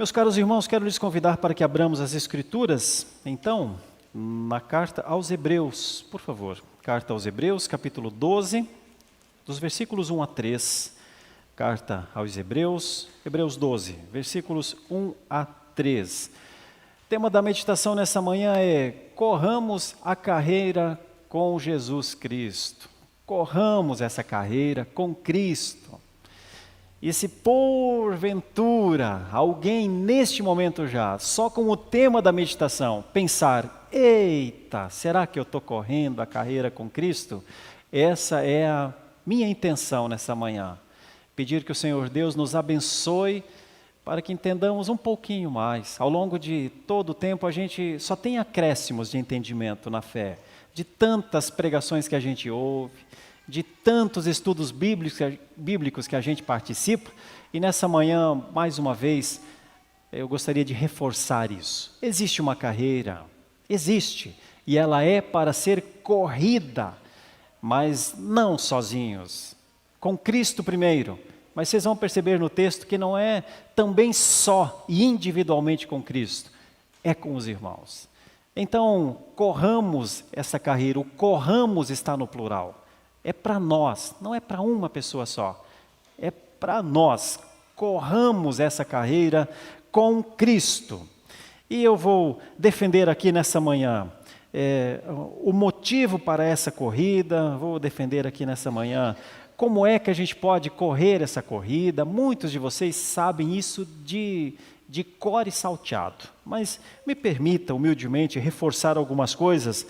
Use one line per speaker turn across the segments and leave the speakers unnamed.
Meus caros irmãos, quero lhes convidar para que abramos as Escrituras, então, na carta aos Hebreus, por favor. Carta aos Hebreus, capítulo 12, dos versículos 1 a 3. Carta aos Hebreus, Hebreus 12, versículos 1 a 3. O tema da meditação nessa manhã é: corramos a carreira com Jesus Cristo. Corramos essa carreira com Cristo. E se porventura alguém neste momento já, só com o tema da meditação, pensar: eita, será que eu estou correndo a carreira com Cristo? Essa é a minha intenção nessa manhã. Pedir que o Senhor Deus nos abençoe para que entendamos um pouquinho mais. Ao longo de todo o tempo a gente só tem acréscimos de entendimento na fé, de tantas pregações que a gente ouve, de tantos estudos bíblicos que a gente participa, e nessa manhã, mais uma vez, eu gostaria de reforçar isso. Existe uma carreira, existe, e ela é para ser corrida, mas não sozinhos, com Cristo primeiro. Mas vocês vão perceber no texto que não é também só e individualmente com Cristo, é com os irmãos. Então, corramos essa carreira, o corramos está no plural. É para nós, não é para uma pessoa só, é para nós. Corramos essa carreira com Cristo. E eu vou defender aqui nessa manhã o motivo para essa corrida, vou defender aqui nessa manhã como é que a gente pode correr essa corrida. Muitos de vocês sabem isso de cor e salteado, mas me permita humildemente reforçar algumas coisas.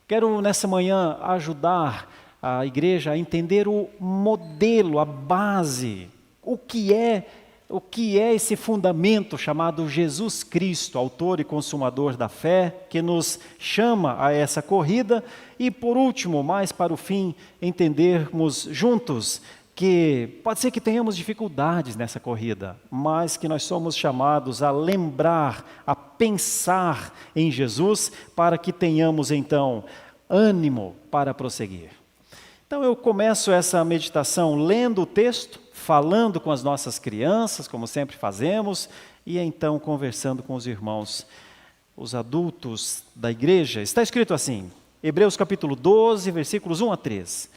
Quero nessa manhã ajudar a igreja a entender o modelo, a base, o que é esse fundamento chamado Jesus Cristo, autor e consumador da fé, que nos chama a essa corrida. E por último, mais para o fim, entendermos juntos que pode ser que tenhamos dificuldades nessa corrida, mas que nós somos chamados a lembrar, a pensar em Jesus, para que tenhamos então ânimo para prosseguir. Então eu começo essa meditação lendo o texto, falando com as nossas crianças, como sempre fazemos, e então conversando com os irmãos, os adultos da igreja. Está escrito assim, Hebreus capítulo 12, versículos 1 a 3.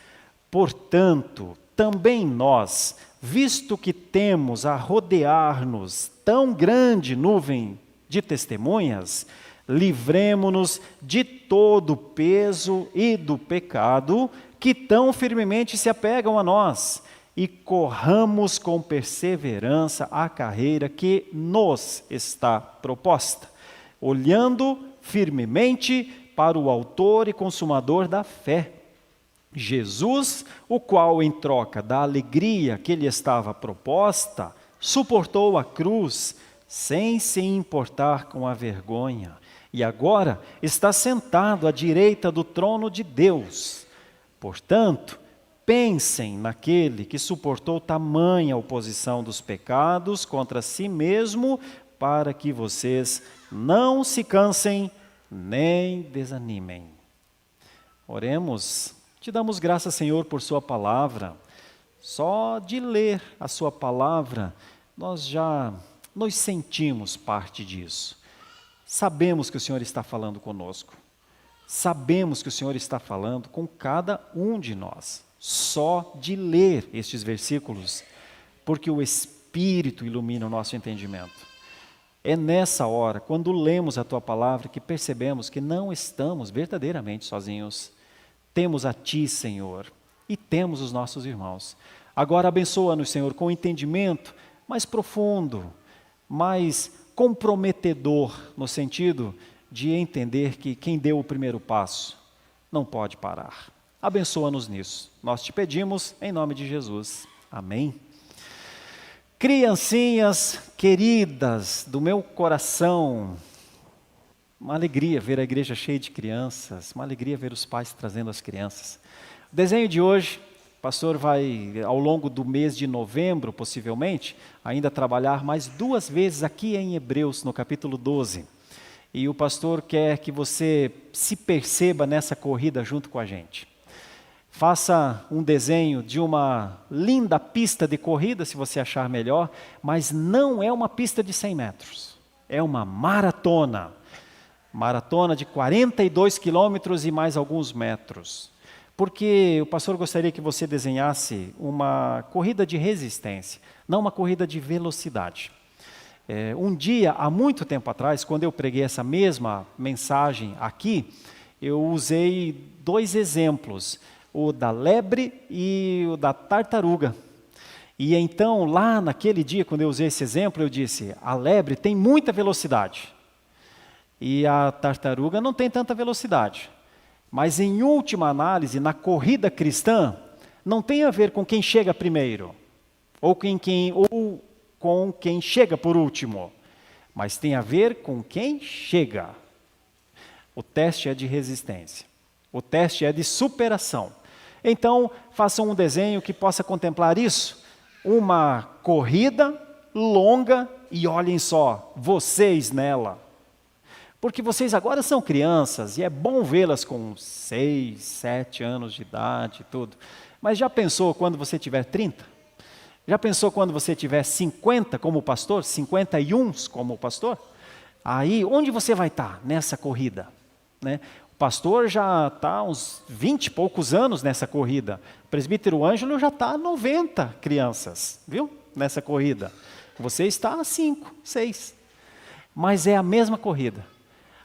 Portanto, também nós, visto que temos a rodear-nos tão grande nuvem de testemunhas, livremo-nos de todo o peso e do pecado que tão firmemente se apegam a nós, e corramos com perseverança a carreira que nos está proposta, olhando firmemente para o autor e consumador da fé, Jesus, o qual, em troca da alegria que lhe estava proposta, suportou a cruz, sem se importar com a vergonha, e agora está sentado à direita do trono de Deus. Portanto, pensem naquele que suportou tamanha oposição dos pecados contra si mesmo, para que vocês não se cansem nem desanimem. Oremos. Te damos graças, Senhor, por sua palavra. Só de ler a sua palavra, nós já nos sentimos parte disso. Sabemos que o Senhor está falando conosco. Sabemos que o Senhor está falando com cada um de nós, só de ler estes versículos, porque o Espírito ilumina o nosso entendimento. É nessa hora, quando lemos a Tua palavra, que percebemos que não estamos verdadeiramente sozinhos. Temos a Ti, Senhor, e temos os nossos irmãos. Agora abençoa-nos, Senhor, com entendimento mais profundo, mais comprometedor, no sentido de entender que quem deu o primeiro passo não pode parar. Abençoa-nos nisso. Nós te pedimos em nome de Jesus. Amém. Criancinhas queridas do meu coração, uma alegria ver a igreja cheia de crianças, uma alegria ver os pais trazendo as crianças. O desenho de hoje, o pastor vai, ao longo do mês de novembro, possivelmente, ainda trabalhar mais 2 vezes aqui em Hebreus, no capítulo 12. E o pastor quer que você se perceba nessa corrida junto com a gente. Faça um desenho de uma linda pista de corrida, se você achar melhor, mas não é uma pista de 100 metros. É uma maratona. Maratona de 42 quilômetros e mais alguns metros. Porque o pastor gostaria que você desenhasse uma corrida de resistência, não uma corrida de velocidade. Um dia, há muito tempo atrás, quando eu preguei essa mesma mensagem aqui, eu usei 2 exemplos, o da lebre e o da tartaruga. E então, lá naquele dia, quando eu usei esse exemplo, eu disse, a lebre tem muita velocidade e a tartaruga não tem tanta velocidade. Mas em última análise, na corrida cristã, não tem a ver com quem chega primeiro, ou com quem chega por último, mas tem a ver com quem chega. O teste é de resistência, o teste é de superação. Então, façam um desenho que possa contemplar isso, uma corrida longa e olhem só, vocês nela. Porque vocês agora são crianças e é bom vê-las com 6, 7 anos de idade e tudo. Mas já pensou quando você tiver 30? Já pensou quando você tiver 50 como pastor? 51 como pastor? Aí, onde você vai estar nessa corrida? Né? O pastor já está uns 20 e poucos anos nessa corrida. O presbítero Ângelo já está 90 crianças, viu? Nessa corrida. Você está a 5, 6. Mas é a mesma corrida.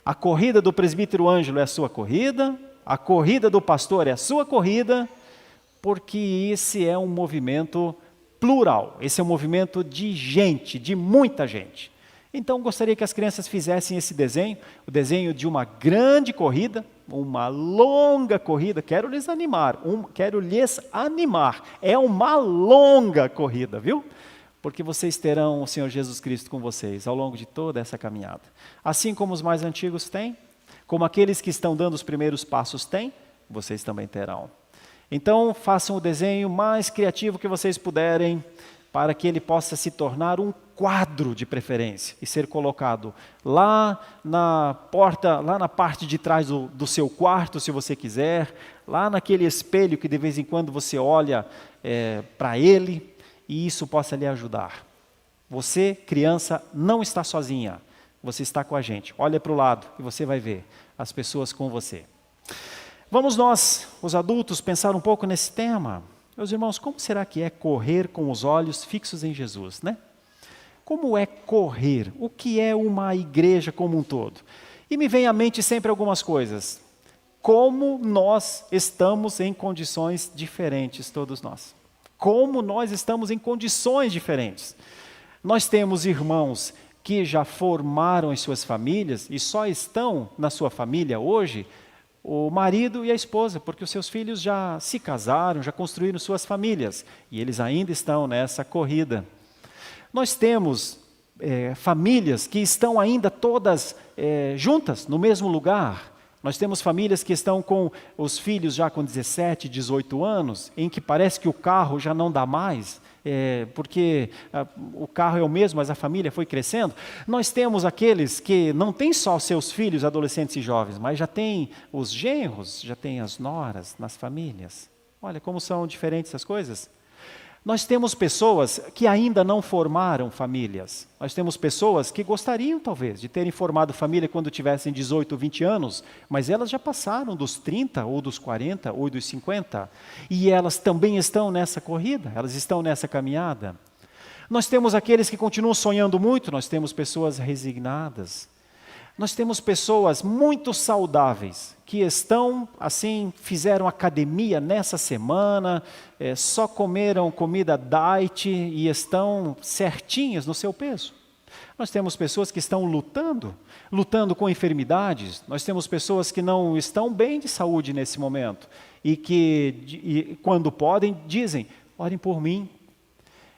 A corrida do presbítero Ângelo é a sua corrida, a corrida do pastor é a sua corrida, porque esse é um movimento plural, esse é um movimento de gente, de muita gente. Então, gostaria que as crianças fizessem esse desenho, o desenho de uma grande corrida, uma longa corrida, quero lhes animar, é uma longa corrida, viu? Porque vocês terão o Senhor Jesus Cristo com vocês ao longo de toda essa caminhada. Assim como os mais antigos têm, como aqueles que estão dando os primeiros passos têm, vocês também terão. Então, façam o desenho mais criativo que vocês puderem, para que ele possa se tornar um quadro de preferência e ser colocado lá na porta, lá na parte de trás do seu quarto, se você quiser, lá naquele espelho que de vez em quando você olha para ele, e isso possa lhe ajudar. Você, criança, não está sozinha, você está com a gente. Olha para o lado e você vai ver as pessoas com você. Vamos nós, os adultos, pensar um pouco nesse tema. Meus irmãos, como será que é correr com os olhos fixos em Jesus, né? Como é correr? O que é uma igreja como um todo? E me vem à mente sempre algumas coisas. Como nós estamos em condições diferentes, todos nós. Como nós estamos em condições diferentes. Nós temos irmãos que já formaram as suas famílias e só estão na sua família hoje o marido e a esposa, porque os seus filhos já se casaram, já construíram suas famílias, e eles ainda estão nessa corrida. Nós temos famílias que estão ainda todas juntas, no mesmo lugar. Nós temos famílias que estão com os filhos já com 17, 18 anos, em que parece que o carro já não dá mais, porque o carro é o mesmo, mas a família foi crescendo. Nós temos aqueles que não têm só seus filhos, adolescentes e jovens, mas já têm os genros, já têm as noras nas famílias. Olha como são diferentes as coisas. Nós temos pessoas que ainda não formaram famílias. Nós temos pessoas que gostariam, talvez, de terem formado família quando tivessem 18, 20 anos, mas elas já passaram dos 30, ou dos 40, ou dos 50, e elas também estão nessa corrida, elas estão nessa caminhada. Nós temos aqueles que continuam sonhando muito, nós temos pessoas resignadas. Nós temos pessoas muito saudáveis, que estão, assim, fizeram academia nessa semana, só comeram comida diet e estão certinhas no seu peso. Nós temos pessoas que estão lutando com enfermidades. Nós temos pessoas que não estão bem de saúde nesse momento e que, quando podem, dizem, orem por mim.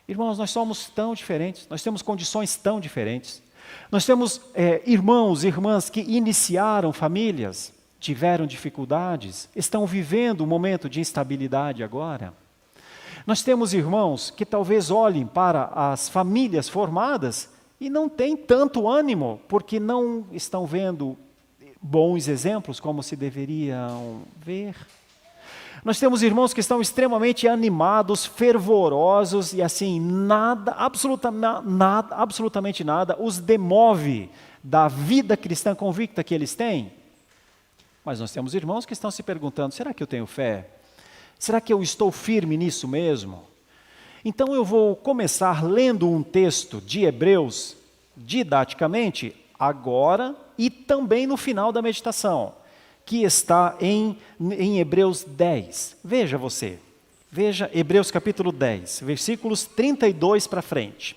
Irmãos, nós somos tão diferentes, nós temos condições tão diferentes. Nós temos irmãos e irmãs que iniciaram famílias, tiveram dificuldades, estão vivendo um momento de instabilidade agora. Nós temos irmãos que talvez olhem para as famílias formadas e não têm tanto ânimo, porque não estão vendo bons exemplos como se deveriam ver. Nós temos irmãos que estão extremamente animados, fervorosos e assim, absolutamente nada os demove da vida cristã convicta que eles têm. Mas nós temos irmãos que estão se perguntando, será que eu tenho fé? Será que eu estou firme nisso mesmo? Então eu vou começar lendo um texto de Hebreus, didaticamente, agora e também no final da meditação, que está em Hebreus 10. Veja você, veja Hebreus capítulo 10, versículos 32 para frente.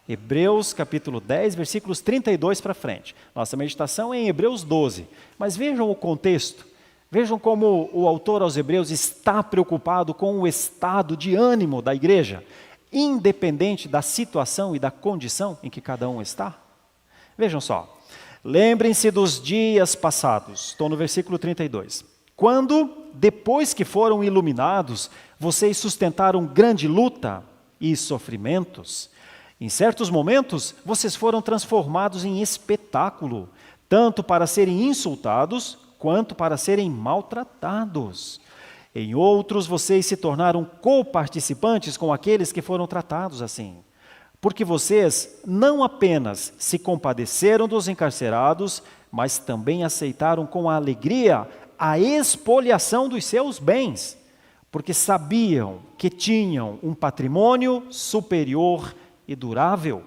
Hebreus capítulo 10, versículos 32 para frente. Nossa meditação é em Hebreus 12, mas vejam o contexto, vejam como o autor aos Hebreus está preocupado com o estado de ânimo da igreja, independente da situação e da condição em que cada um está. Vejam só. Lembrem-se dos dias passados, estou no versículo 32. Quando, depois que foram iluminados, vocês sustentaram grande luta e sofrimentos. Em certos momentos, vocês foram transformados em espetáculo, tanto para serem insultados, quanto para serem maltratados. Em outros, vocês se tornaram coparticipantes com aqueles que foram tratados assim. Porque vocês não apenas se compadeceram dos encarcerados, mas também aceitaram com alegria a expoliação dos seus bens, porque sabiam que tinham um patrimônio superior e durável.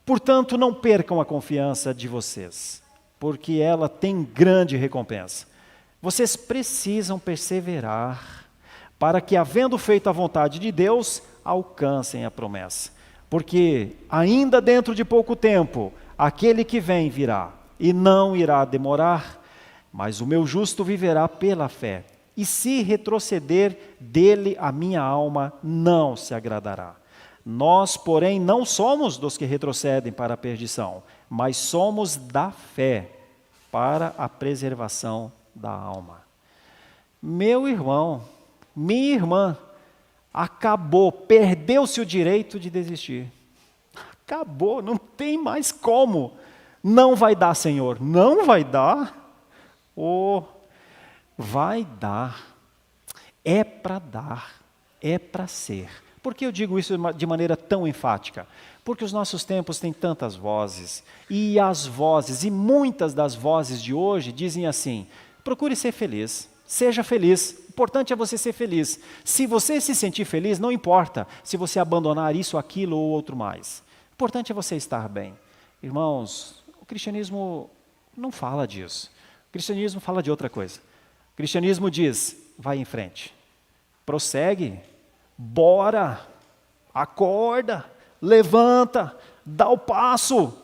Portanto, não percam a confiança de vocês, porque ela tem grande recompensa. Vocês precisam perseverar, para que, havendo feito a vontade de Deus, alcancem a promessa. Porque ainda dentro de pouco tempo, aquele que vem virá, e não irá demorar, mas o meu justo viverá pela fé. E se retroceder, dele a minha alma não se agradará. Nós, porém, não somos dos que retrocedem para a perdição, mas somos da fé para a preservação da alma. Meu irmão, minha irmã, acabou, perdeu-se o direito de desistir. Acabou, não tem mais como. Não vai dar, Senhor, não vai dar. Oh, vai dar. É para dar, é para ser. Por que eu digo isso de maneira tão enfática? Porque os nossos tempos têm tantas vozes, e as vozes, e muitas das vozes de hoje dizem assim: procure ser feliz, seja feliz. O importante é você ser feliz. Se você se sentir feliz, não importa se você abandonar isso, aquilo ou outro mais. O importante é você estar bem. Irmãos, o cristianismo não fala disso. O cristianismo fala de outra coisa. O cristianismo diz: vai em frente, prossegue, bora, acorda, levanta, dá o passo.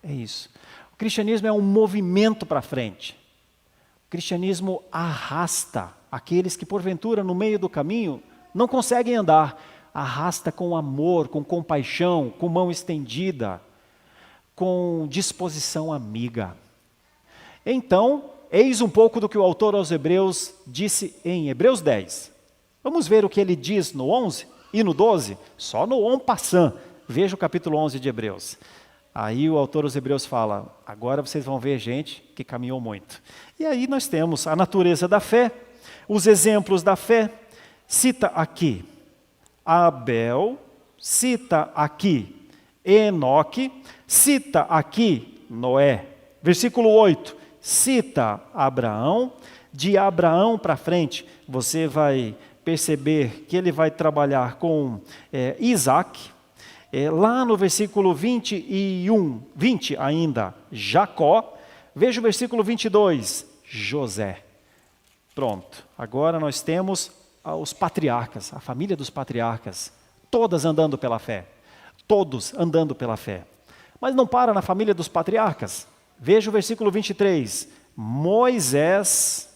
É isso. O cristianismo é um movimento para frente. O cristianismo arrasta aqueles que, porventura, no meio do caminho, não conseguem andar. Arrasta com amor, com compaixão, com mão estendida, com disposição amiga. Então, eis um pouco do que o autor aos Hebreus disse em Hebreus 10. Vamos ver o que ele diz no 11 e no 12? Só no en passant. Veja o capítulo 11 de Hebreus. Aí o autor aos Hebreus fala: agora vocês vão ver gente que caminhou muito. E aí nós temos a natureza da fé, os exemplos da fé. Cita aqui Abel, cita aqui Enoque, cita aqui Noé. Versículo 8, cita Abraão. De Abraão para frente, você vai perceber que ele vai trabalhar com Isaac. Lá no versículo 20 ainda, Jacó. Veja o versículo 22, José. Pronto, agora nós temos os patriarcas, a família dos patriarcas, todas andando pela fé. Todos andando pela fé. Mas não para na família dos patriarcas. Veja o versículo 23, Moisés.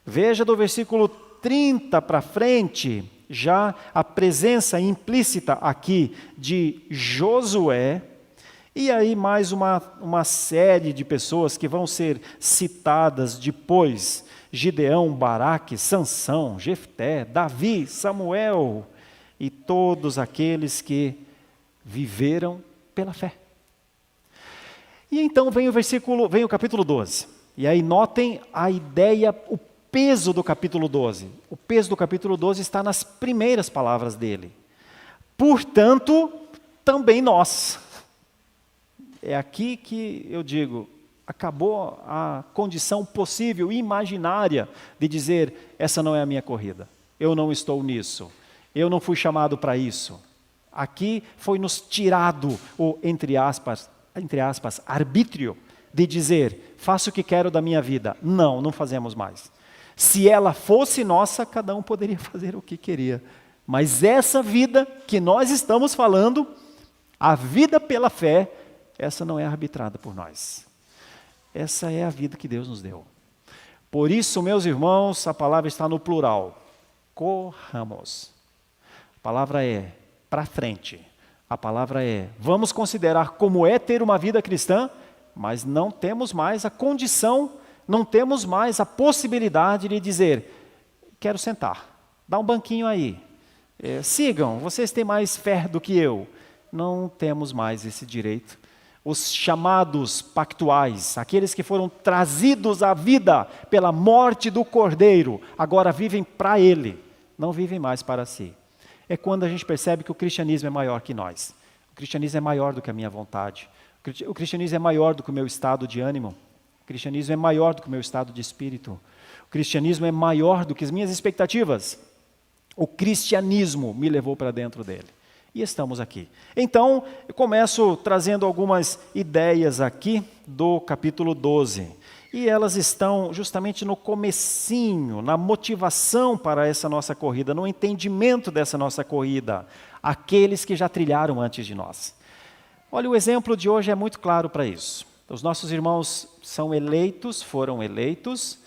Veja do versículo 30 para frente, já a presença implícita aqui de Josué, e aí mais uma série de pessoas que vão ser citadas depois: Gideão, Baraque, Sansão, Jefté, Davi, Samuel, e todos aqueles que viveram pela fé. E então vem o capítulo 12. E aí notem a ideia, o peso do capítulo 12. O peso do capítulo 12 está nas primeiras palavras dele. Portanto, também nós. É aqui que eu digo, acabou a condição possível, imaginária, de dizer, essa não é a minha corrida. Eu não estou nisso. Eu não fui chamado para isso. Aqui foi nos tirado o, entre aspas, arbítrio de dizer, faço o que quero da minha vida. Não, não fazemos mais. Se ela fosse nossa, cada um poderia fazer o que queria. Mas essa vida que nós estamos falando, a vida pela fé, essa não é arbitrada por nós. Essa é a vida que Deus nos deu. Por isso, meus irmãos, a palavra está no plural. Corramos. A palavra é para frente. A palavra é, vamos considerar como é ter uma vida cristã, mas não temos mais a condição, não temos mais a possibilidade de dizer, quero sentar, dá um banquinho aí, sigam, vocês têm mais fé do que eu. Não temos mais esse direito. Os chamados pactuais, aqueles que foram trazidos à vida pela morte do Cordeiro, agora vivem para Ele, não vivem mais para si. É quando a gente percebe que o cristianismo é maior que nós. O cristianismo é maior do que a minha vontade. O cristianismo é maior do que o meu estado de ânimo. O cristianismo é maior do que o meu estado de espírito. O cristianismo é maior do que as minhas expectativas. O cristianismo me levou para dentro dele. E estamos aqui. Então, eu começo trazendo algumas ideias aqui do capítulo 12. E elas estão justamente no comecinho, na motivação para essa nossa corrida, no entendimento dessa nossa corrida, aqueles que já trilharam antes de nós. Olha, o exemplo de hoje é muito claro para isso. Os nossos irmãos são eleitos, foram eleitos,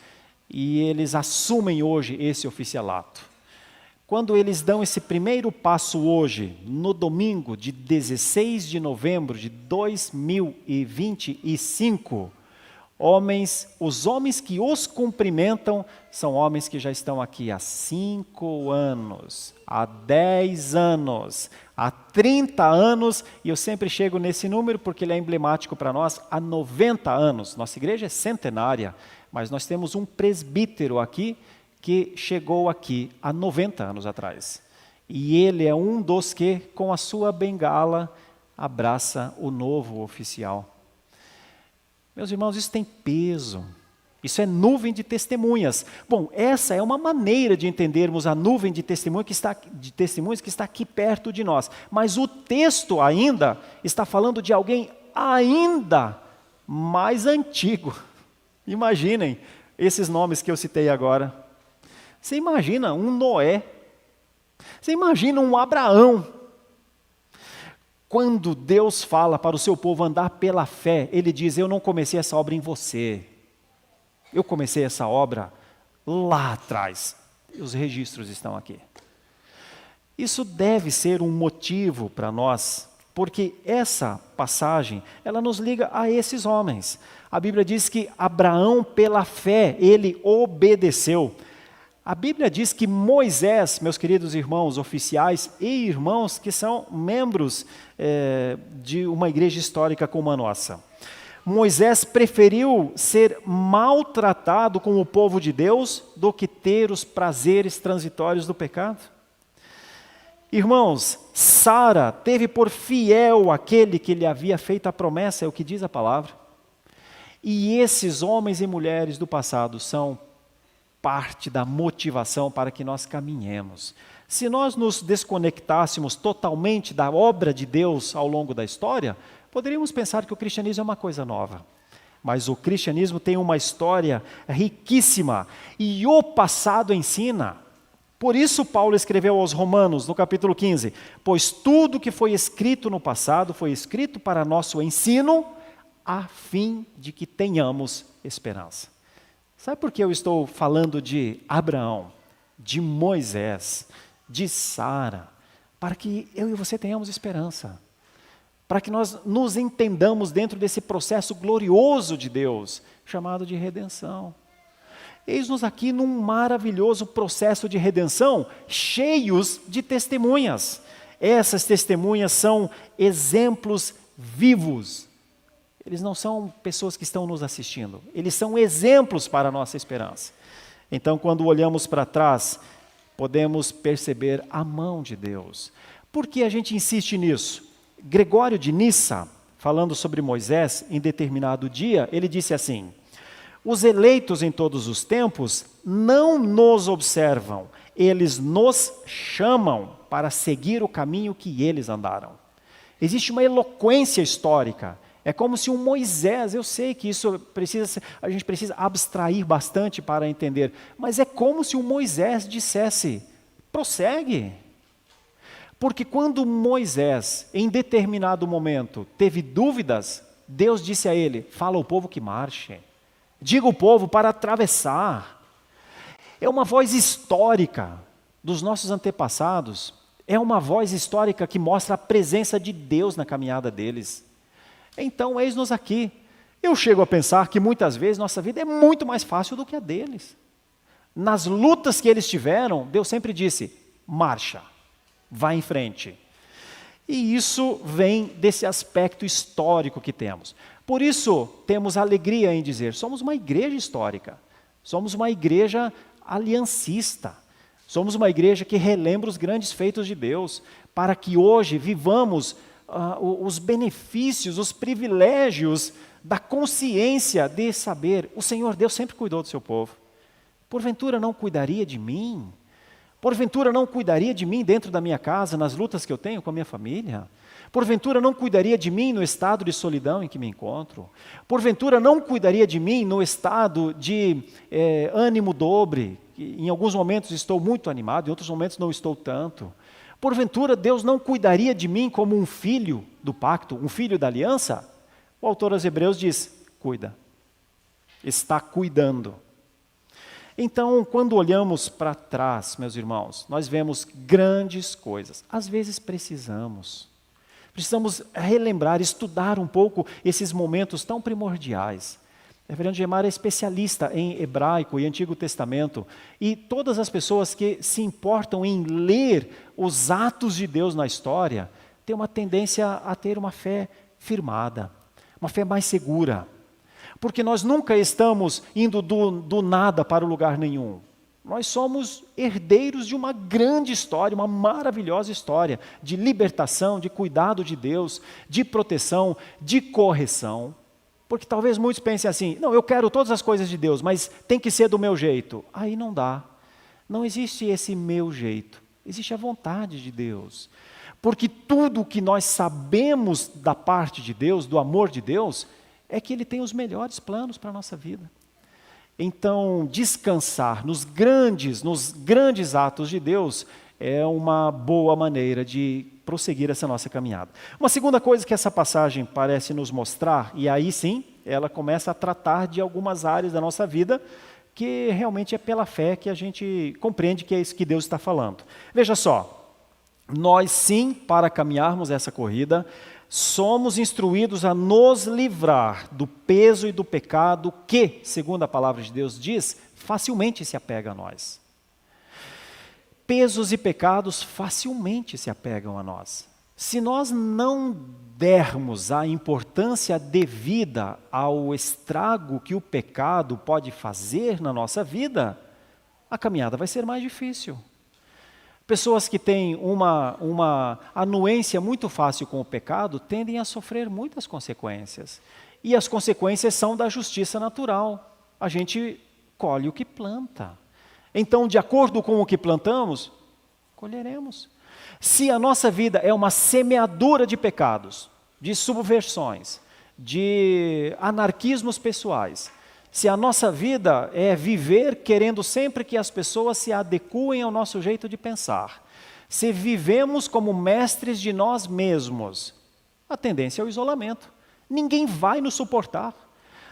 e eles assumem hoje esse oficialato. Quando eles dão esse primeiro passo hoje, no domingo de 16 de novembro de 2025, os homens que os cumprimentam são homens que já estão aqui há 5 anos, há 10 anos, há 30 anos, e eu sempre chego nesse número porque ele é emblemático para nós, há 90 anos. Nossa igreja é centenária, mas nós temos um presbítero aqui que chegou aqui há 90 anos atrás. E ele é um dos que, com a sua bengala, abraça o novo oficial. Meus irmãos, isso tem peso. Isso é nuvem de testemunhas. Bom, essa é uma maneira de entendermos a nuvem de testemunhas que está aqui perto de nós. Mas o texto ainda está falando de alguém ainda mais antigo. Imaginem esses nomes que eu citei agora. Você imagina um Noé. Você imagina um Abraão. Quando Deus fala para o seu povo andar pela fé, Ele diz, eu não comecei essa obra em você. Eu comecei essa obra lá atrás. Os registros estão aqui. Isso deve ser um motivo para nós, porque essa passagem, ela nos liga a esses homens. A Bíblia diz que Abraão, pela fé, ele obedeceu. A Bíblia diz que Moisés, meus queridos irmãos oficiais e irmãos que são membros de uma igreja histórica como a nossa, Moisés preferiu ser maltratado com o povo de Deus do que ter os prazeres transitórios do pecado. Irmãos, Sara teve por fiel aquele que lhe havia feito a promessa, é o que diz a palavra. E esses homens e mulheres do passado são parte da motivação para que nós caminhemos. Se nós nos desconectássemos totalmente da obra de Deus ao longo da história, poderíamos pensar que o cristianismo é uma coisa nova. Mas o cristianismo tem uma história riquíssima e o passado ensina. Por isso Paulo escreveu aos Romanos, no capítulo 15, pois tudo que foi escrito no passado foi escrito para nosso ensino, a fim de que tenhamos esperança. Sabe por que eu estou falando de Abraão, de Moisés, de Sara? Para que eu e você tenhamos esperança. Para que nós nos entendamos dentro desse processo glorioso de Deus, chamado de redenção. Eis-nos aqui num maravilhoso processo de redenção, cheios de testemunhas. Essas testemunhas são exemplos vivos Eles não são pessoas que estão nos assistindo. Eles são exemplos para a nossa esperança. Então, quando olhamos para trás, podemos perceber a mão de Deus. Por que a gente insiste nisso? Gregório de Nissa, falando sobre Moisés, em determinado dia, ele disse assim: os eleitos em todos os tempos não nos observam, eles nos chamam para seguir o caminho que eles andaram. Existe uma eloquência histórica. É como se um Moisés, eu sei que isso a gente precisa abstrair bastante para entender, mas é como se um Moisés dissesse: prossegue. Porque quando Moisés, em determinado momento, teve dúvidas, Deus disse a ele: fala ao povo que marche. Diga ao povo para atravessar. É uma voz histórica dos nossos antepassados. É uma voz histórica que mostra a presença de Deus na caminhada deles. Então, eis-nos aqui. Eu chego a pensar que muitas vezes nossa vida é muito mais fácil do que a deles. Nas lutas que eles tiveram, Deus sempre disse: marcha, vá em frente. E isso vem desse aspecto histórico que temos. Por isso, temos alegria em dizer: somos uma igreja histórica, somos uma igreja aliancista, somos uma igreja que relembra os grandes feitos de Deus, para que hoje vivamos os benefícios, os privilégios da consciência de saber: o Senhor Deus sempre cuidou do seu povo. Porventura não cuidaria de mim? Porventura não cuidaria de mim dentro da minha casa, nas lutas que eu tenho com a minha família? Porventura não cuidaria de mim no estado de solidão em que me encontro? Porventura não cuidaria de mim no estado de ânimo dobre? Em alguns momentos estou muito animado, em outros momentos não estou tanto. Porventura Deus não cuidaria de mim como um filho do pacto, um filho da aliança? O autor aos Hebreus diz: cuida, está cuidando. Então, quando olhamos para trás, meus irmãos, nós vemos grandes coisas. Às vezes precisamos relembrar, estudar um pouco esses momentos tão primordiais. O reverendo Gemar é especialista em hebraico e Antigo Testamento, e todas as pessoas que se importam em ler os atos de Deus na história têm uma tendência a ter uma fé firmada, uma fé mais segura. Porque nós nunca estamos indo do nada para o lugar nenhum. Nós somos herdeiros de uma grande história, uma maravilhosa história de libertação, de cuidado de Deus, de proteção, de correção. Porque talvez muitos pensem assim: não, eu quero todas as coisas de Deus, mas tem que ser do meu jeito. Aí não dá. Não existe esse meu jeito. Existe a vontade de Deus. Porque tudo o que nós sabemos da parte de Deus, do amor de Deus, é que Ele tem os melhores planos para a nossa vida. Então, descansar nos grandes atos de Deus é uma boa maneira de prosseguir essa nossa caminhada. Uma segunda coisa que essa passagem parece nos mostrar, e aí sim, ela começa a tratar de algumas áreas da nossa vida, que realmente é pela fé que a gente compreende que é isso que Deus está falando. Veja só, nós sim, para caminharmos essa corrida, somos instruídos a nos livrar do peso e do pecado que, segundo a palavra de Deus diz, facilmente se apega a nós. Pesos e pecados facilmente se apegam a nós. Se nós não dermos a importância devida ao estrago que o pecado pode fazer na nossa vida, a caminhada vai ser mais difícil. Pessoas que têm uma anuência muito fácil com o pecado tendem a sofrer muitas consequências. E as consequências são da justiça natural. A gente colhe o que planta. Então, de acordo com o que plantamos, colheremos. Se a nossa vida é uma semeadura de pecados, de subversões, de anarquismos pessoais, se a nossa vida é viver querendo sempre que as pessoas se adequem ao nosso jeito de pensar, se vivemos como mestres de nós mesmos, a tendência é o isolamento. Ninguém vai nos suportar.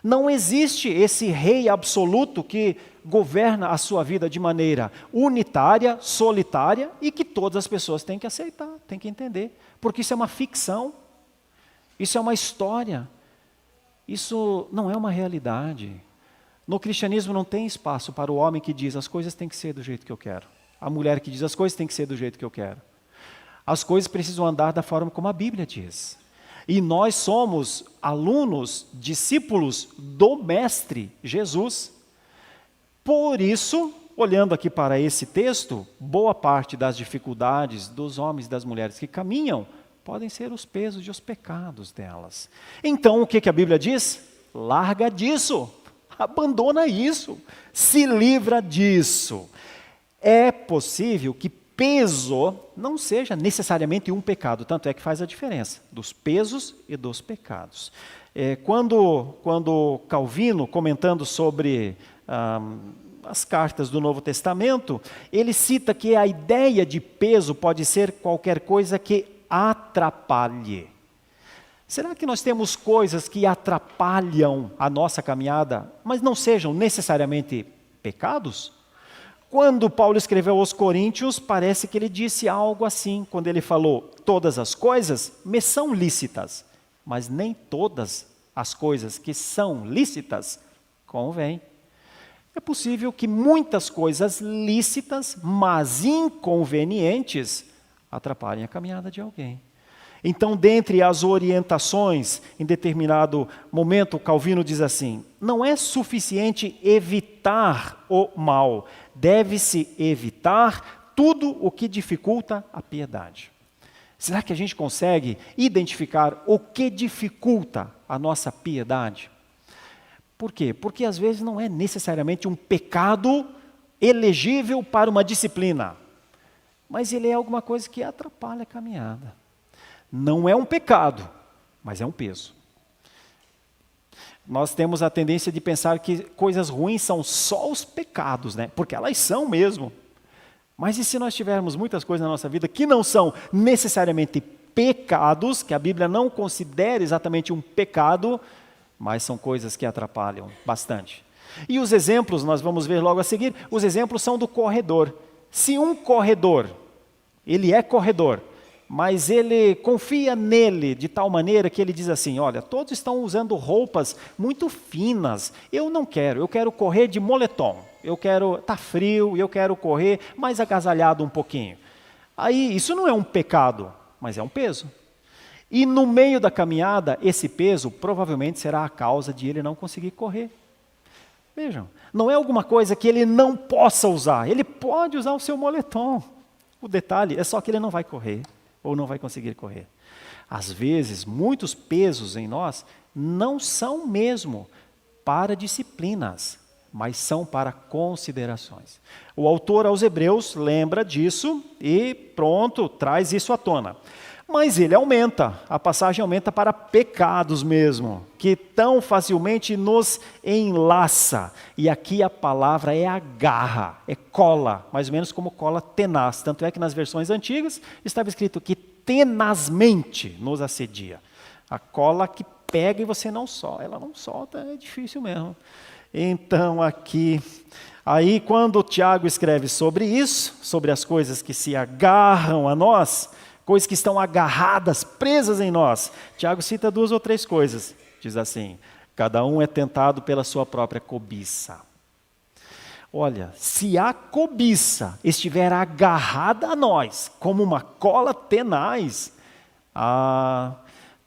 Não existe esse rei absoluto que governa a sua vida de maneira unitária, solitária e que todas as pessoas têm que aceitar, têm que entender. Porque isso é uma ficção, isso é uma história, isso não é uma realidade. No cristianismo não tem espaço para o homem que diz: as coisas têm que ser do jeito que eu quero. A mulher que diz: as coisas têm que ser do jeito que eu quero. As coisas precisam andar da forma como a Bíblia diz. E nós somos alunos, discípulos do Mestre Jesus. Por isso, olhando aqui para esse texto, boa parte das dificuldades dos homens e das mulheres que caminham podem ser os pesos e os pecados delas. Então, o que a Bíblia diz? Larga disso, abandona isso, se livra disso. É possível que peso não seja necessariamente um pecado, tanto é que faz a diferença dos pesos e dos pecados. Quando Calvino, comentando sobre as cartas do Novo Testamento, ele cita que a ideia de peso pode ser qualquer coisa que atrapalhe. Será que nós temos coisas que atrapalham a nossa caminhada, mas não sejam necessariamente pecados? Quando Paulo escreveu aos Coríntios, parece que ele disse algo assim, quando ele falou, todas as coisas me são lícitas, mas nem todas as coisas que são lícitas convêm. É possível que muitas coisas lícitas, mas inconvenientes, atrapalhem a caminhada de alguém. Então, dentre as orientações, em determinado momento, Calvino diz assim, não é suficiente evitar o mal, deve-se evitar tudo o que dificulta a piedade. Será que a gente consegue identificar o que dificulta a nossa piedade? Por quê? Porque às vezes não é necessariamente um pecado elegível para uma disciplina, mas ele é alguma coisa que atrapalha a caminhada. Não é um pecado, mas é um peso. Nós temos a tendência de pensar que coisas ruins são só os pecados, né? Porque elas são mesmo. Mas e se nós tivermos muitas coisas na nossa vida que não são necessariamente pecados, que a Bíblia não considera exatamente um pecado, mas são coisas que atrapalham bastante. E os exemplos, nós vamos ver logo a seguir, os exemplos são do corredor. Se um corredor, ele é corredor, mas ele confia nele de tal maneira que ele diz assim, olha, todos estão usando roupas muito finas, eu não quero, eu quero correr de moletom, tá frio, eu quero correr mais agasalhado um pouquinho. Aí, isso não é um pecado, mas é um peso. E no meio da caminhada, esse peso provavelmente será a causa de ele não conseguir correr. Vejam, não é alguma coisa que ele não possa usar, ele pode usar o seu moletom. O detalhe é só que ele não vai correr. Ou não vai conseguir correr. Às vezes, muitos pesos em nós não são mesmo para disciplinas, mas são para considerações. O autor aos Hebreus lembra disso e pronto, traz isso à tona. Mas ele aumenta, a passagem aumenta para pecados mesmo, que tão facilmente nos enlaça. E aqui a palavra é agarra, é cola, mais ou menos como cola tenaz. Tanto é que nas versões antigas estava escrito que tenazmente nos assedia. A cola que pega e você não solta, ela não solta, é difícil mesmo. Então aqui, aí quando Tiago escreve sobre isso, sobre as coisas que se agarram a nós, coisas que estão agarradas, presas em nós. Tiago cita 2 ou 3 coisas. Diz assim, cada um é tentado pela sua própria cobiça. Olha, se a cobiça estiver agarrada a nós, como uma cola tenaz,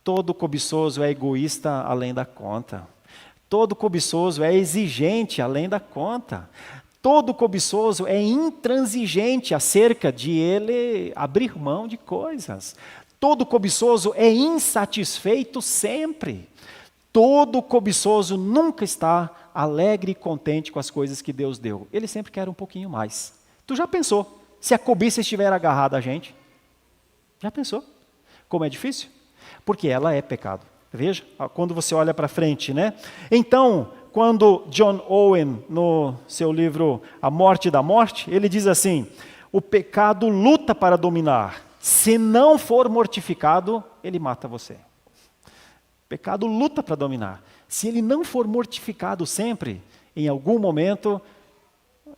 todo cobiçoso é egoísta além da conta. Todo cobiçoso é exigente além da conta. Todo cobiçoso é intransigente acerca de ele abrir mão de coisas. Todo cobiçoso é insatisfeito sempre. Todo cobiçoso nunca está alegre e contente com as coisas que Deus deu. Ele sempre quer um pouquinho mais. Tu já pensou se a cobiça estiver agarrada a gente? Já pensou? Como é difícil? Porque ela é pecado. Veja, quando você olha para frente, né? Então, quando John Owen, no seu livro A Morte da Morte, ele diz assim, o pecado luta para dominar, se não for mortificado, ele mata você. O pecado luta para dominar, se ele não for mortificado sempre, em algum momento,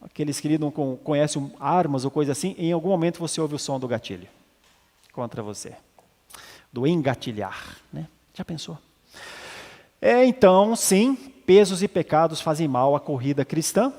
aqueles que lidam com, conhecem armas ou coisa assim, em algum momento você ouve o som do gatilho contra você, do engatilhar, né? Já pensou? Então, sim, pesos e pecados fazem mal à corrida cristã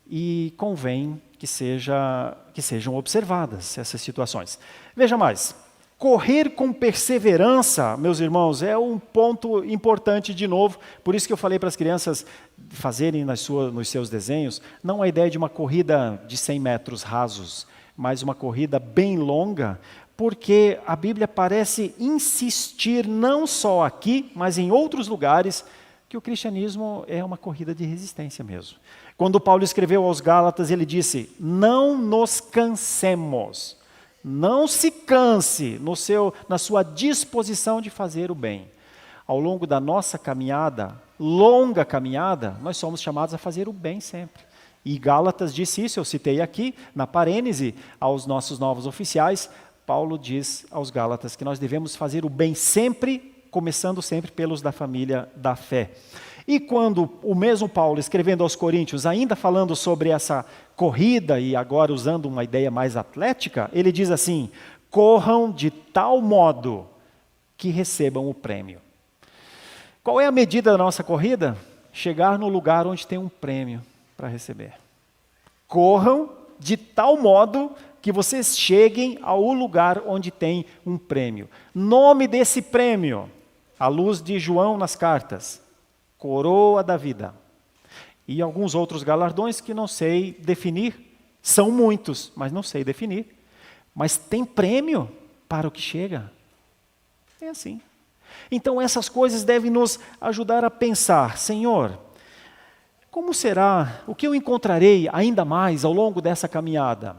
e convém que sejam observadas essas situações. Veja mais, Correr com perseverança, meus irmãos, é um ponto importante de novo. Por isso que eu falei para as crianças fazerem nos seus desenhos, não a ideia de uma corrida de 100 metros rasos, mas uma corrida bem longa, porque a Bíblia parece insistir, não só aqui, mas em outros lugares, que o cristianismo é uma corrida de resistência mesmo. Quando Paulo escreveu aos Gálatas, ele disse, não nos cansemos. Não se canse na sua disposição de fazer o bem. Ao longo da nossa caminhada, longa caminhada, nós somos chamados a fazer o bem sempre. E Gálatas disse isso, eu citei aqui, na parênese, aos nossos novos oficiais, Paulo diz aos Gálatas que nós devemos fazer o bem sempre, começando sempre pelos da família da fé. E quando o mesmo Paulo, escrevendo aos Coríntios, ainda falando sobre essa corrida, e agora usando uma ideia mais atlética, ele diz assim, corram de tal modo que recebam o prêmio. Qual é a medida da nossa corrida? Chegar no lugar onde tem um prêmio para receber. Corram de tal modo que vocês cheguem ao lugar onde tem um prêmio. Nome desse prêmio, à luz de João nas cartas, coroa da vida. E alguns outros galardões que não sei definir, são muitos, mas não sei definir. Mas tem prêmio para o que chega. É assim. Então essas coisas devem nos ajudar a pensar, Senhor, como será, o que eu encontrarei ainda mais ao longo dessa caminhada?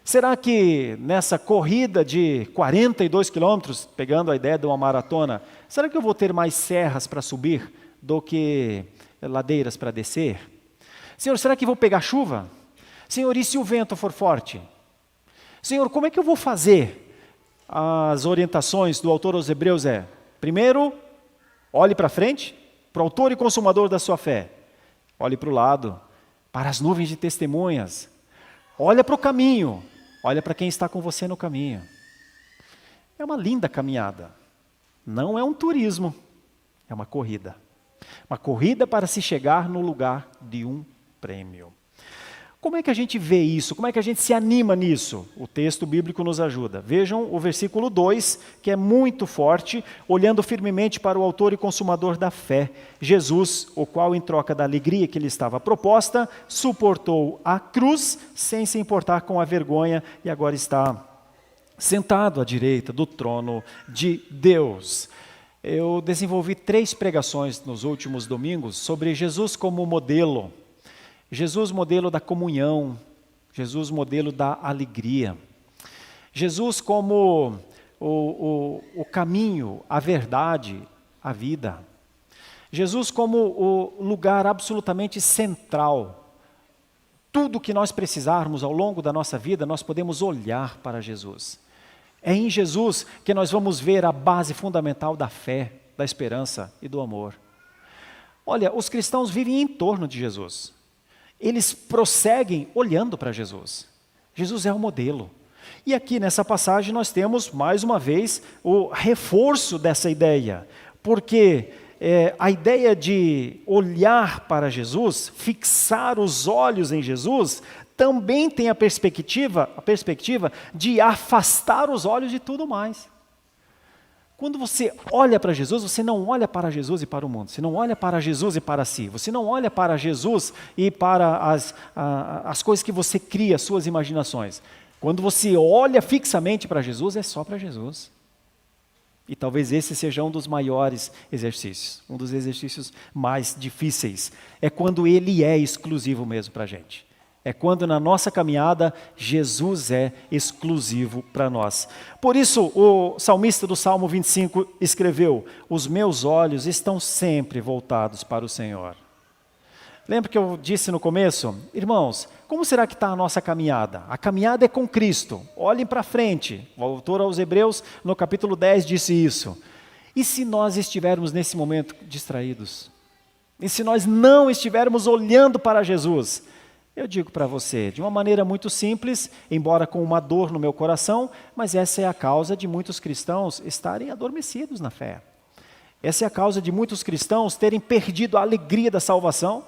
Será que nessa corrida de 42 quilômetros, pegando a ideia de uma maratona, será que eu vou ter mais serras para subir do que ladeiras para descer? Senhor, será que vou pegar chuva? Senhor, e se o vento for forte? Senhor, como é que eu vou fazer? As orientações do autor aos Hebreus é, primeiro, olhe para frente, para o autor e consumador da sua fé. Olhe para o lado, para as nuvens de testemunhas. Olha para o caminho, olha para quem está com você no caminho. É uma linda caminhada. Não é um turismo, é uma corrida. Uma corrida para se chegar no lugar de um prêmio. Como é que a gente vê isso? Como é que a gente se anima nisso? O texto bíblico nos ajuda. Vejam o versículo 2, que é muito forte, olhando firmemente para o autor e consumador da fé, Jesus, o qual, em troca da alegria que lhe estava proposta, suportou a cruz, sem se importar com a vergonha, e agora está sentado à direita do trono de Deus. Eu desenvolvi 3 pregações nos últimos domingos sobre Jesus como modelo. Jesus modelo da comunhão, Jesus modelo da alegria. Jesus como o caminho, a verdade, a vida. Jesus como o lugar absolutamente central. Tudo que nós precisarmos ao longo da nossa vida, nós podemos olhar para Jesus. É em Jesus que nós vamos ver a base fundamental da fé, da esperança e do amor. Olha, os cristãos vivem em torno de Jesus. Eles prosseguem olhando para Jesus. Jesus é o modelo. E aqui nessa passagem nós temos, mais uma vez, o reforço dessa ideia. Porque a ideia de olhar para Jesus, fixar os olhos em Jesus, também tem a perspectiva de afastar os olhos de tudo mais. Quando você olha para Jesus, você não olha para Jesus e para o mundo. Você não olha para Jesus e para si. Você não olha para Jesus e para as coisas que você cria, suas imaginações. Quando você olha fixamente para Jesus, é só para Jesus. E talvez esse seja um dos maiores exercícios, um dos exercícios mais difíceis. É quando Ele é exclusivo mesmo para a gente. É quando na nossa caminhada Jesus é exclusivo para nós. Por isso o salmista do Salmo 25 escreveu, os meus olhos estão sempre voltados para o Senhor. Lembra que eu disse no começo? Irmãos, como será que está a nossa caminhada? A caminhada é com Cristo. Olhem para frente. O autor aos Hebreus, no capítulo 10, disse isso. E se nós estivermos nesse momento distraídos? E se nós não estivermos olhando para Jesus? Eu digo para você, de uma maneira muito simples, embora com uma dor no meu coração, mas essa é a causa de muitos cristãos estarem adormecidos na fé. Essa é a causa de muitos cristãos terem perdido a alegria da salvação.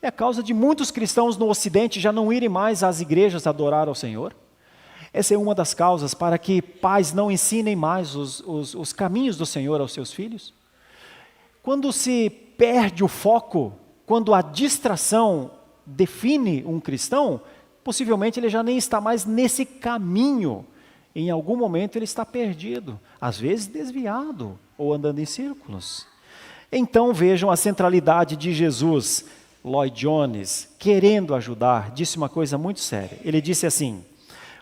É a causa de muitos cristãos no Ocidente já não irem mais às igrejas adorar ao Senhor. Essa é uma das causas para que pais não ensinem mais os caminhos do Senhor aos seus filhos. Quando se perde o foco, quando a distração define um cristão, possivelmente ele já nem está mais nesse caminho. Em algum momento ele está perdido, às vezes desviado ou andando em círculos. Então vejam a centralidade de Jesus. Lloyd Jones, querendo ajudar, disse uma coisa muito séria. Ele disse assim: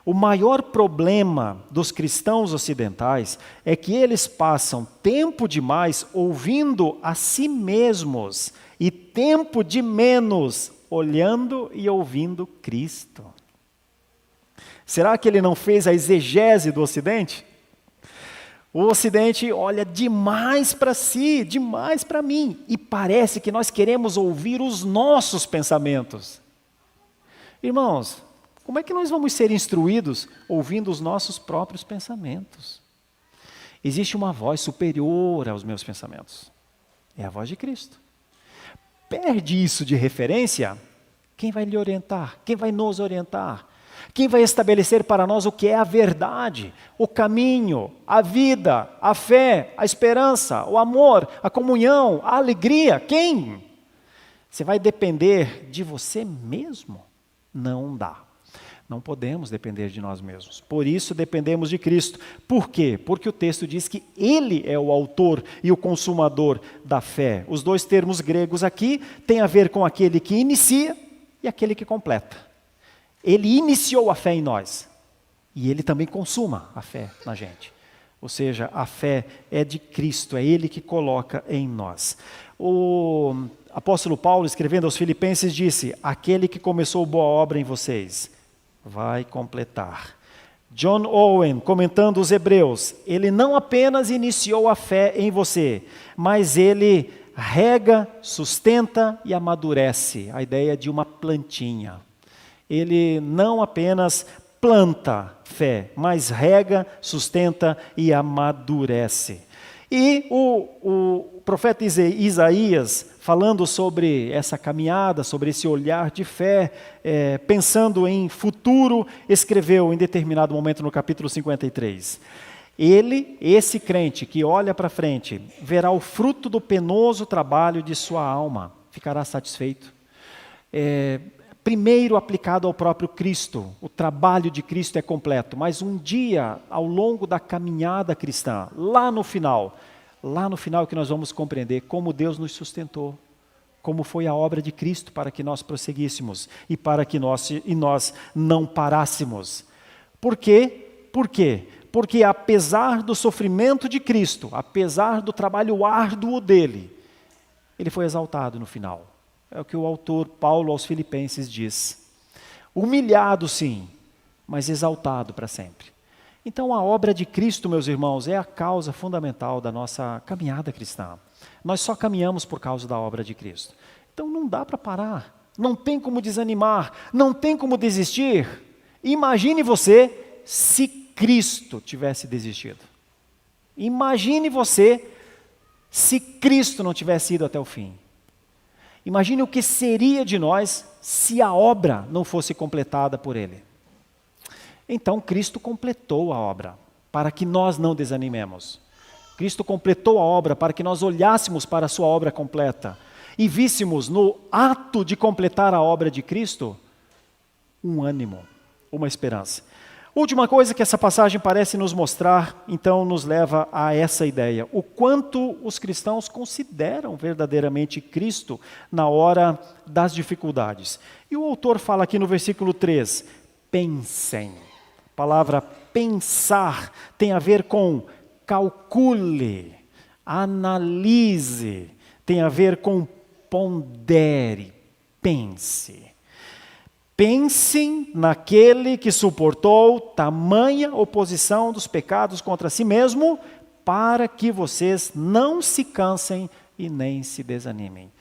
o maior problema dos cristãos ocidentais é que eles passam tempo demais ouvindo a si mesmos e tempo de menos olhando e ouvindo Cristo. Será que ele não fez a exegese do Ocidente? O Ocidente olha demais para si, demais para mim, e parece que nós queremos ouvir os nossos pensamentos. Irmãos, como é que nós vamos ser instruídos ouvindo os nossos próprios pensamentos? Existe uma voz superior aos meus pensamentos. É a voz de Cristo. Perde isso de referência, quem vai lhe orientar? Quem vai nos orientar? Quem vai estabelecer para nós o que é a verdade, o caminho, a vida, a fé, a esperança, o amor, a comunhão, a alegria? Quem? Você vai depender de você mesmo? Não dá. Não podemos depender de nós mesmos. Por isso dependemos de Cristo. Por quê? Porque o texto diz que Ele é o autor e o consumador da fé. Os dois termos gregos aqui têm a ver com aquele que inicia e aquele que completa. Ele iniciou a fé em nós e Ele também consuma a fé na gente. Ou seja, a fé é de Cristo, é Ele que coloca em nós. O apóstolo Paulo, escrevendo aos Filipenses, disse: aquele que começou boa obra em vocês vai completar. John Owen, comentando os Hebreus, ele não apenas iniciou a fé em você, mas ele rega, sustenta e amadurece. A ideia de uma plantinha. Ele não apenas planta fé, mas rega, sustenta e amadurece. E o profeta Isaías, falando sobre essa caminhada, sobre esse olhar de fé, pensando em futuro, escreveu em determinado momento no capítulo 53. Ele, esse crente que olha para frente, verá o fruto do penoso trabalho de sua alma, ficará satisfeito. Primeiro aplicado ao próprio Cristo, o trabalho de Cristo é completo, mas um dia, ao longo da caminhada cristã, lá no final que nós vamos compreender como Deus nos sustentou, como foi a obra de Cristo para que nós prosseguíssemos e para que nós não parássemos. Por quê? Por quê? Porque apesar do sofrimento de Cristo, apesar do trabalho árduo dele, ele foi exaltado no final. É o que o autor Paulo aos Filipenses diz. Humilhado sim, mas exaltado para sempre. Então a obra de Cristo, meus irmãos, é a causa fundamental da nossa caminhada cristã. Nós só caminhamos por causa da obra de Cristo. Então não dá para parar, não tem como desanimar, não tem como desistir. Imagine você se Cristo tivesse desistido. Imagine você se Cristo não tivesse ido até o fim. Imagine o que seria de nós se a obra não fosse completada por Ele. Então Cristo completou a obra para que nós não desanimemos. Cristo completou a obra para que nós olhássemos para a sua obra completa e víssemos no ato de completar a obra de Cristo um ânimo, uma esperança. Última coisa que essa passagem parece nos mostrar, então nos leva a essa ideia. O quanto os cristãos consideram verdadeiramente Cristo na hora das dificuldades. E o autor fala aqui no versículo 3, pensem. A palavra pensar tem a ver com calcule, analise, tem a ver com pondere, pense. Pensem naquele que suportou tamanha oposição dos pecados contra si mesmo, para que vocês não se cansem e nem se desanimem.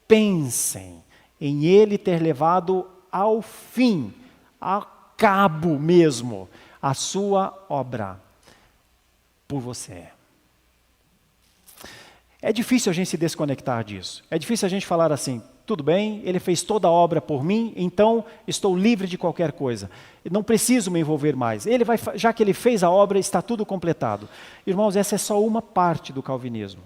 Pensem em Ele ter levado ao fim, a cabo mesmo, a sua obra por você. É difícil a gente se desconectar disso. É difícil a gente falar assim, tudo bem, ele fez toda a obra por mim, então estou livre de qualquer coisa. Não preciso me envolver mais. Já que ele fez a obra, está tudo completado. Irmãos, essa é só uma parte do calvinismo,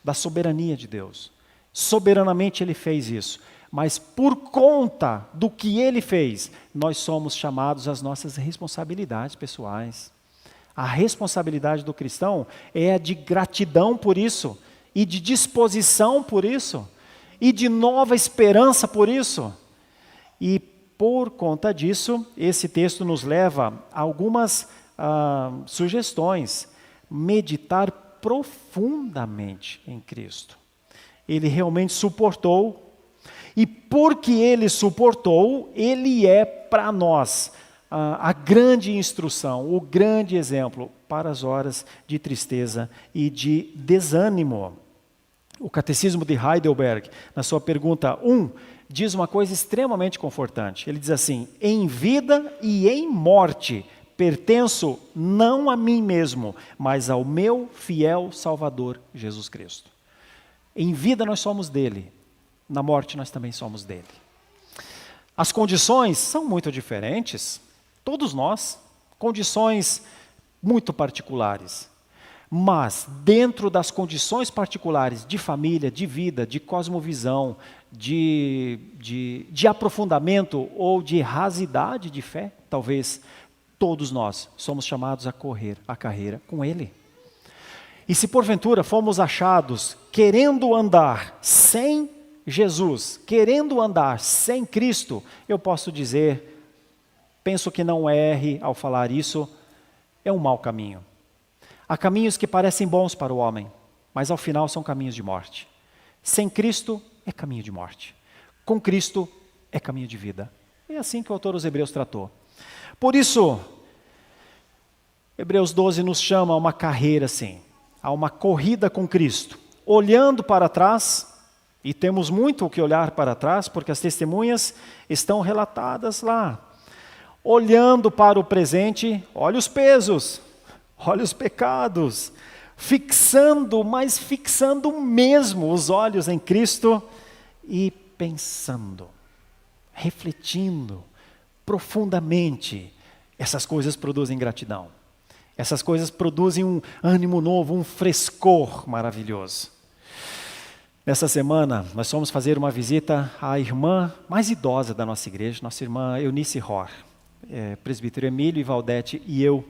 da soberania de Deus. Soberanamente ele fez isso. Mas por conta do que ele fez, nós somos chamados às nossas responsabilidades pessoais. A responsabilidade do cristão é a de gratidão por isso, e de disposição por isso, e de nova esperança por isso. E por conta disso, esse texto nos leva a algumas sugestões. Meditar profundamente em Cristo. Ele realmente suportou, e porque ele suportou, ele é para nós a grande instrução, o grande exemplo para as horas de tristeza e de desânimo. O Catecismo de Heidelberg, na sua pergunta 1, diz uma coisa extremamente confortante. Ele diz assim: em vida e em morte pertenço não a mim mesmo, mas ao meu fiel Salvador Jesus Cristo. Em vida nós somos dele, na morte nós também somos dele. As condições são muito diferentes, todos nós, condições muito particulares. Mas dentro das condições particulares de família, de vida, de cosmovisão, de aprofundamento ou de rasidade de fé, talvez todos nós somos chamados a correr a carreira com ele. E se porventura fomos achados querendo andar sem Jesus, querendo andar sem Cristo, eu posso dizer, penso que não erre ao falar isso, é um mau caminho. Há caminhos que parecem bons para o homem, mas ao final são caminhos de morte. Sem Cristo é caminho de morte. Com Cristo é caminho de vida. É assim que o autor dos Hebreus tratou. Por isso, Hebreus 12 nos chama a uma carreira assim, a uma corrida com Cristo, olhando para trás, e temos muito o que olhar para trás, porque as testemunhas estão relatadas lá. Olhando para o presente, olha os pesos, olha os pecados, fixando mesmo os olhos em Cristo e pensando, refletindo profundamente. Essas coisas produzem gratidão. Essas coisas produzem um ânimo novo, um frescor maravilhoso. Nessa semana, nós fomos fazer uma visita à irmã mais idosa da nossa igreja, nossa irmã Eunice Ror, presbítero Emílio e Valdete e eu.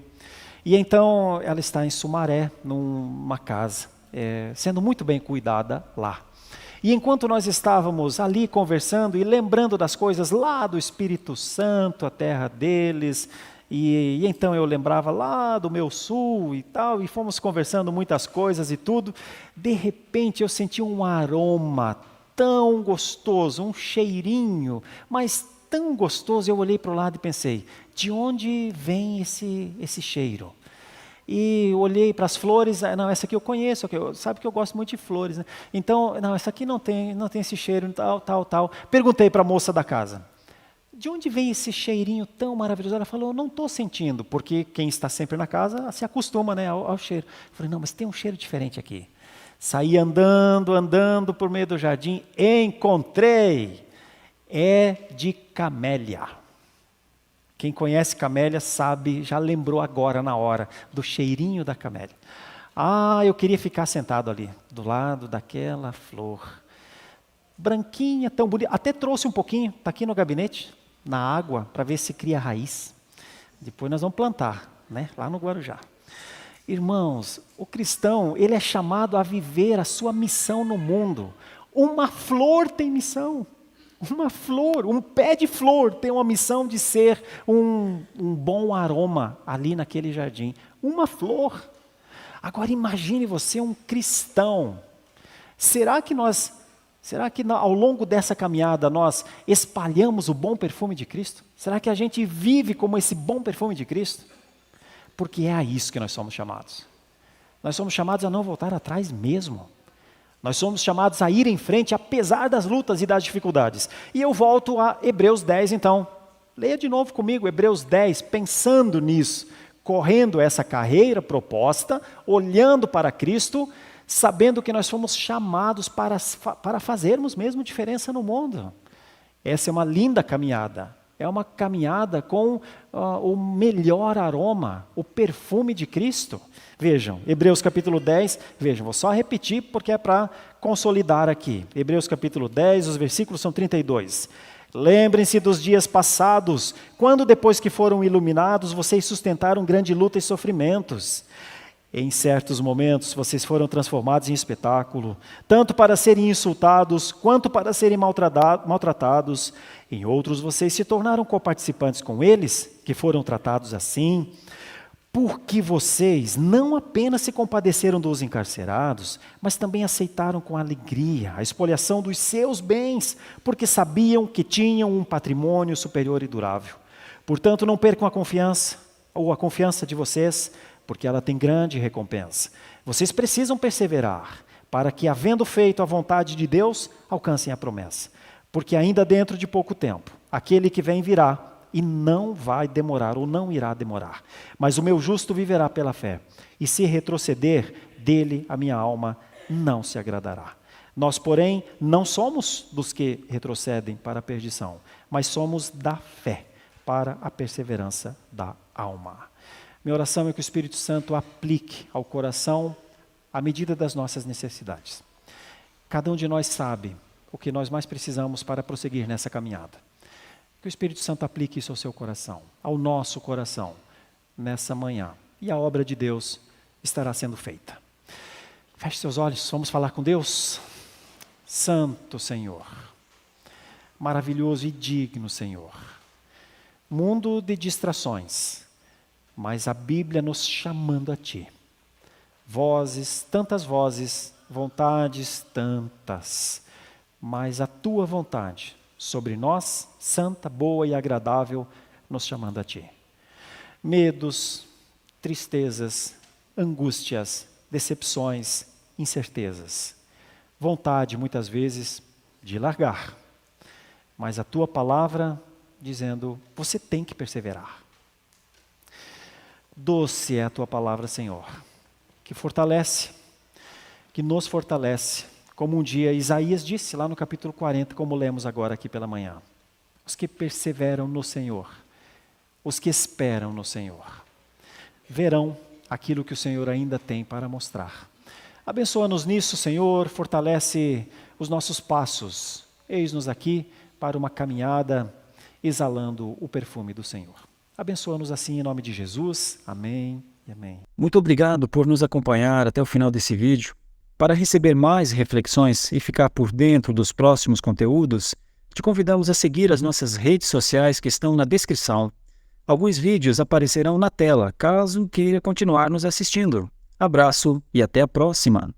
E então ela está em Sumaré, numa casa, sendo muito bem cuidada lá. E enquanto nós estávamos ali conversando e lembrando das coisas lá do Espírito Santo, a terra deles, e então eu lembrava lá do meu sul e tal, e fomos conversando muitas coisas e tudo. De repente eu senti um aroma tão gostoso, um cheirinho, mas tão gostoso. Eu olhei para o lado e pensei, de onde vem esse cheiro? E olhei para as flores, não, essa aqui eu conheço, sabe que eu gosto muito de flores, né? Então, não, essa aqui não tem esse cheiro, tal. Perguntei para a moça da casa, de onde vem esse cheirinho tão maravilhoso? Ela falou, eu não estou sentindo, porque quem está sempre na casa se acostuma, né, ao cheiro. Eu falei, não, mas tem um cheiro diferente aqui. Saí andando por meio do jardim, encontrei, é de camélia. Quem conhece camélia sabe, já lembrou agora na hora, do cheirinho da camélia. Eu queria ficar sentado ali, do lado daquela flor. Branquinha, tão bonita, até trouxe um pouquinho, está aqui no gabinete, na água, para ver se cria raiz. Depois nós vamos plantar, né, lá no Guarujá. Irmãos, o cristão, ele é chamado a viver a sua missão no mundo. Uma flor tem missão. Uma flor, um pé de flor tem uma missão de ser um bom aroma ali naquele jardim. Uma flor. Agora imagine você um cristão. Será que ao longo dessa caminhada nós espalhamos o bom perfume de Cristo? Será que a gente vive como esse bom perfume de Cristo? Porque é a isso que nós somos chamados. Nós somos chamados a não voltar atrás mesmo. Nós somos chamados a ir em frente, apesar das lutas e das dificuldades. E eu volto a Hebreus 10, então. Leia de novo comigo, Hebreus 10, pensando nisso, correndo essa carreira proposta, olhando para Cristo, sabendo que nós fomos chamados para fazermos mesmo diferença no mundo. Essa é uma linda caminhada. É uma caminhada com o melhor aroma, o perfume de Cristo. Vejam, Hebreus capítulo 10, vejam, vou só repetir porque é para consolidar aqui. Hebreus capítulo 10, os versículos são 32. Lembrem-se dos dias passados, quando depois que foram iluminados, vocês sustentaram grande luta e sofrimentos. Em certos momentos, vocês foram transformados em espetáculo, tanto para serem insultados, quanto para serem maltratados. Em outros, vocês se tornaram coparticipantes com eles, que foram tratados assim. Porque vocês não apenas se compadeceram dos encarcerados, mas também aceitaram com alegria a expoliação dos seus bens, porque sabiam que tinham um patrimônio superior e durável. Portanto, não percam a confiança de vocês, porque ela tem grande recompensa. Vocês precisam perseverar, para que, havendo feito a vontade de Deus, alcancem a promessa. Porque ainda dentro de pouco tempo, aquele que vem virá, e não vai demorar, ou não irá demorar. Mas o meu justo viverá pela fé, e se retroceder, dele a minha alma não se agradará. Nós, porém, não somos dos que retrocedem para a perdição, mas somos da fé para a perseverança da alma. Minha oração é que o Espírito Santo aplique ao coração à medida das nossas necessidades. Cada um de nós sabe o que nós mais precisamos para prosseguir nessa caminhada. Que o Espírito Santo aplique isso ao seu coração, ao nosso coração, nessa manhã. E a obra de Deus estará sendo feita. Feche seus olhos, vamos falar com Deus. Santo Senhor, maravilhoso e digno Senhor. Mundo de distrações, mas a Bíblia nos chamando a Ti. Vozes, tantas vozes, vontades tantas, mas a Tua vontade sobre nós, santa, boa e agradável, nos chamando a Ti. Medos, tristezas, angústias, decepções, incertezas. Vontade, muitas vezes, de largar. Mas a Tua palavra dizendo, você tem que perseverar. Doce é a Tua palavra, Senhor, que fortalece, que nos fortalece. Como um dia Isaías disse lá no capítulo 40, como lemos agora aqui pela manhã. Os que perseveram no Senhor, os que esperam no Senhor, verão aquilo que o Senhor ainda tem para mostrar. Abençoa-nos nisso, Senhor, fortalece os nossos passos. Eis-nos aqui para uma caminhada exalando o perfume do Senhor. Abençoa-nos assim em nome de Jesus. Amém e amém.
Muito obrigado por nos acompanhar até o final desse vídeo. Para receber mais reflexões e ficar por dentro dos próximos conteúdos, te convidamos a seguir as nossas redes sociais que estão na descrição. Alguns vídeos aparecerão na tela, caso queira continuar nos assistindo. Abraço e até a próxima!